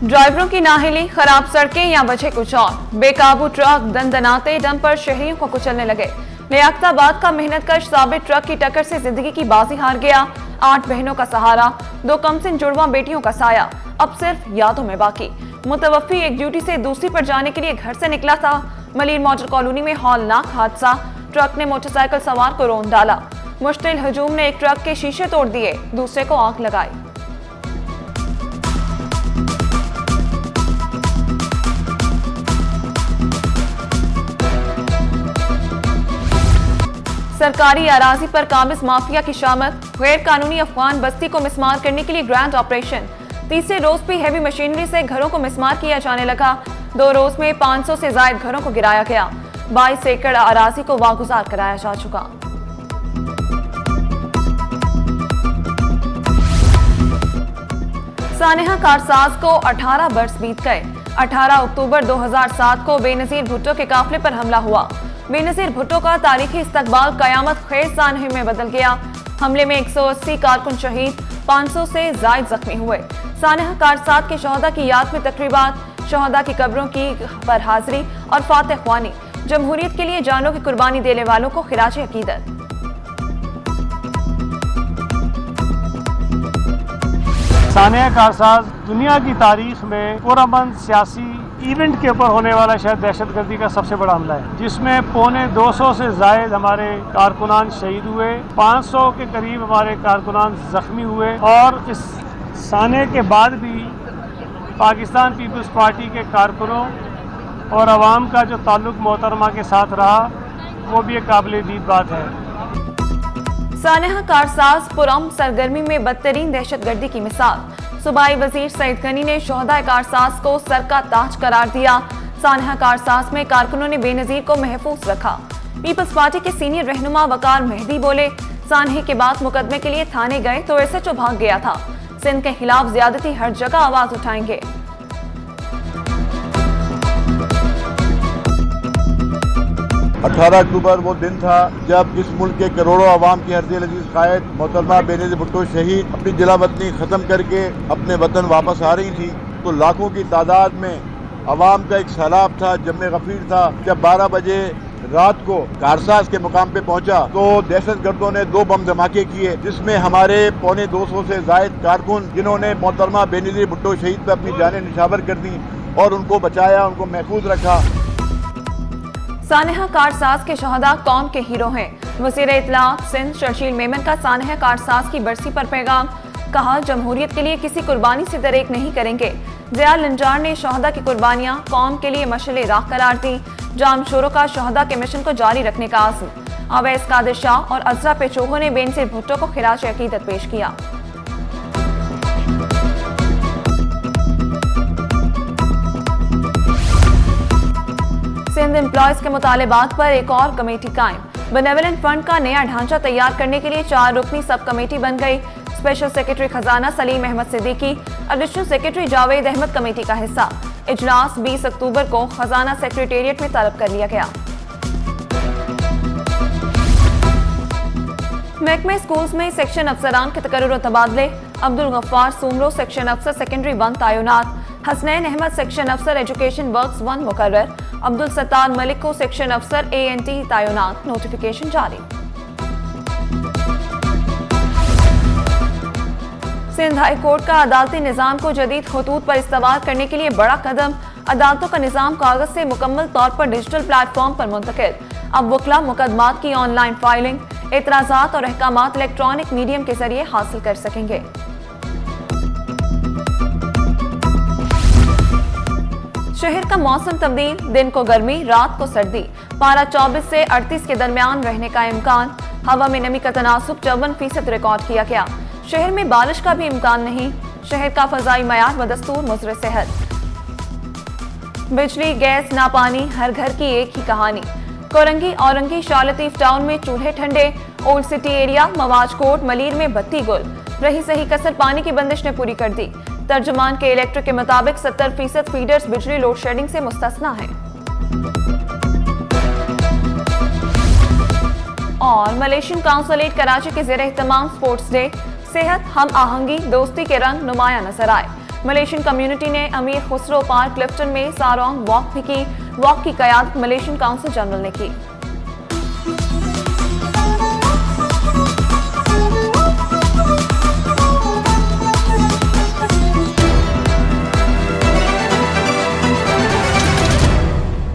ड्राइवरों की नाहिली, खराब सड़कें या वजह कुछ और। बेकाबू ट्रक दनदनाते दम पर शहरियों को कुचलने लगे। लियाकताबाद का मेहनतकश साबित ट्रक की टक्कर से जिंदगी की बाजी हार गया। 8 बहनों का सहारा, 2 कमसिन जुड़वा बेटियों का साया, अब सिर्फ यादों में बाकी। मुतवफ़ी एक ड्यूटी से दूसरी पर जाने के लिए घर से निकला था। मलिर मॉडल कॉलोनी में हौलनाक हादसा, ट्रक ने मोटरसाइकिल सवार को रौंद डाला। मुश्तिल हजूम ने एक ट्रक के शीशे तोड़ दिए, दूसरे को आग लगाई। सरकारी अराजी पर काबिज माफिया की शामत, गैर कानूनी अफगान बस्ती को मिसमार करने के लिए ग्रैंड ऑपरेशन। तीसरे रोज भी हैवी मशीनरी से घरों को मिसमार किया जाने लगा। 2 रोज में 500 से ज्यादा घरों को गिराया गया। 22 एकड़ अराजी को वागुजार कराया जा चुका। सानेहा कारसाज को 18 बरस बीत गए। 18 अक्टूबर 2007 को बेनजीर भुट्टो के काफिले पर हमला हुआ। बेनजीर भुट्टो का तारीखी इस्तकबाल कयामत खेज सानहे में बदल गया। हमले में 180 कारकुन शहीद, 500 से जायद जख्मी हुए। सानेहा कारसाज के शहदा की याद में तकरीबात, शहदा की कब्रों की पर हाजिरी और फातह ख्वानी, जमहूरियत के लिए जानों की कुर्बानी देने वालों को खिराज अकीदत। सानेहा कारसाज दुनिया की तारीख में पुरअमन सियासी इवेंट के ऊपर होने वाला शायद दहशतगर्दी का सबसे बड़ा हमला है, जिसमें 250 से जायद हमारे कारकुनान शहीद हुए, 500 के करीब हमारे कारकुनान जख्मी हुए। और इस साने के बाद भी पाकिस्तान पीपल्स पार्टी के कारकुनों और अवाम का जो ताल्लुक मोहतरमा के साथ रहा, वो भी एक काबिल-ए-दीद बात है। सानेहा कारसाज पुरअमन सरगर्मी में बदतरीन दहशतगर्दी की मिसाल। सूबाई वजीर सईद गनी ने शोहदा कारसाज को सर का ताज करार दिया। सानेहा कारसाज में कारकुनों ने बेनजीर को महफूज रखा। पीपल्स पार्टी के सीनियर रहनुमा वकार मेहदी बोले, सानहे के बाद मुकदमे के लिए थाने गए तो एसएचओ भाग गया था। सिंध के खिलाफ ज्यादती हर जगह आवाज उठाएंगे। 18 अक्टूबर वो दिन था जब इस मुल्क के करोड़ों आवाम की हर्दिल अजीज कायद मोहतरमा बेनजीर भुट्टो शहीद अपनी जिला वतनी ख़त्म करके अपने वतन वापस आ रही थी, तो लाखों की तादाद में आवाम का एक सैलाब था, जम्मे गफीर था। जब 12 बजे रात को कारसाज के मुकाम पे पहुंचा तो दहशतगर्दों ने 2 बम धमाके किए, जिसमें हमारे 250 से जायद कारकुन, जिन्होंने मोहतरमा बेनजीर भुट्टो शहीद पर अपनी जानें निशावर कर दी और उनको बचाया, उनको महफूज रखा। सानेहा कारसाज के शहदा कौम के हीरो हैं। वज़ीर इत्तलात सिंध शर्जील मेमन का सानेहा कारसाज की बरसी पर पैगाम, कहा जमहूरियत के लिए किसी कुर्बानी से दरेक नहीं करेंगे। ज़िया लंजार ने शहदा की कुर्बानियां कौम के लिए मशअले राह करार दी। जाम शोरों का शहदा के मिशन को जारी रखने का आज़म। अवैस कादिर शाह और अजरा पेचोहो ने बेनजीर भुट्टो को खिराज अकीदत पेश किया। सिंध एम्प्लॉयज के मुतालिबात पर एक और कमेटी कायम। बेनेवलेंट फंड का नया ढांचा तैयार करने के लिए 4 रुकनी सब कमेटी बन गई। स्पेशल सेक्रेटरी खजाना Salim Ahmad Siddiqui, additional secretary Javed Ahmad committee का हिस्सा। इजलास 20 अक्टूबर को खजाना सेक्रेटेरिएट में तलब कर लिया गया। महकमे स्कूल्स में सेक्शन अफसरान के तकर्रुर और तबादले। अब्दुल गफ्फार सूमरो सेक्शन अफसर सेकेंडरी 1 तैनात। हसनैन अहमद सेक्शन अफसर एजुकेशन वर्क्स 1 मुकर्रर। अब्दुल सत्तार मलिक को सेक्शन अफसर ANT तैनात। नोटिफिकेशन जारी। सिंध हाई कोर्ट का अदालती निजाम को जदीद खतूत पर इस्तेमाल करने के लिए बड़ा कदम। अदालतों का निजाम कागज से मुकम्मल तौर पर डिजिटल प्लेटफॉर्म पर मुंतकिल। अब वकला मुकदमात की ऑनलाइन फाइलिंग, एतराजात और अहकामात इलेक्ट्रॉनिक मीडियम के जरिए हासिल कर सकेंगे। शहर का मौसम तब्दील, दिन को गर्मी, रात को सर्दी। पारा 24 से 38 के दरमियान रहने का इम्कान। हवा में नमी का तनासुब 54% रिकॉर्ड किया गया। शहर में बारिश का भी इम्कान नहीं। शहर का फजाई मयार बदस्तूर मुज़र सेहत। बिजली, गैस, ना पानी, हर घर की एक ही कहानी। कोरंगी, औरंगी, शाह लतीफ टाउन में चूल्हे ठंडे। ओल्ड सिटी एरिया, मवाज कोट, मलीर में बत्ती गुल। रही सही कसर पानी की बंदिश ने पूरी कर दी। तर्जुमान के इलेक्ट्रिक के मुताबिक 70% फीडर्स बिजली लोड शेडिंग से मुस्तस्ना हैं। और मलेशियन काउंसलेट कराची के ज़ेर एहतमाम स्पोर्ट्स डे। सेहत, हम आहंगी, दोस्ती के रंग नुमाया नजर आए। मलेशियन कम्युनिटी ने अमीर खुसरो पार्क क्लिफ्टन में सारोंग वॉक भी की। वॉक की कयादत मलेशियन काउंसिल जनरल ने की।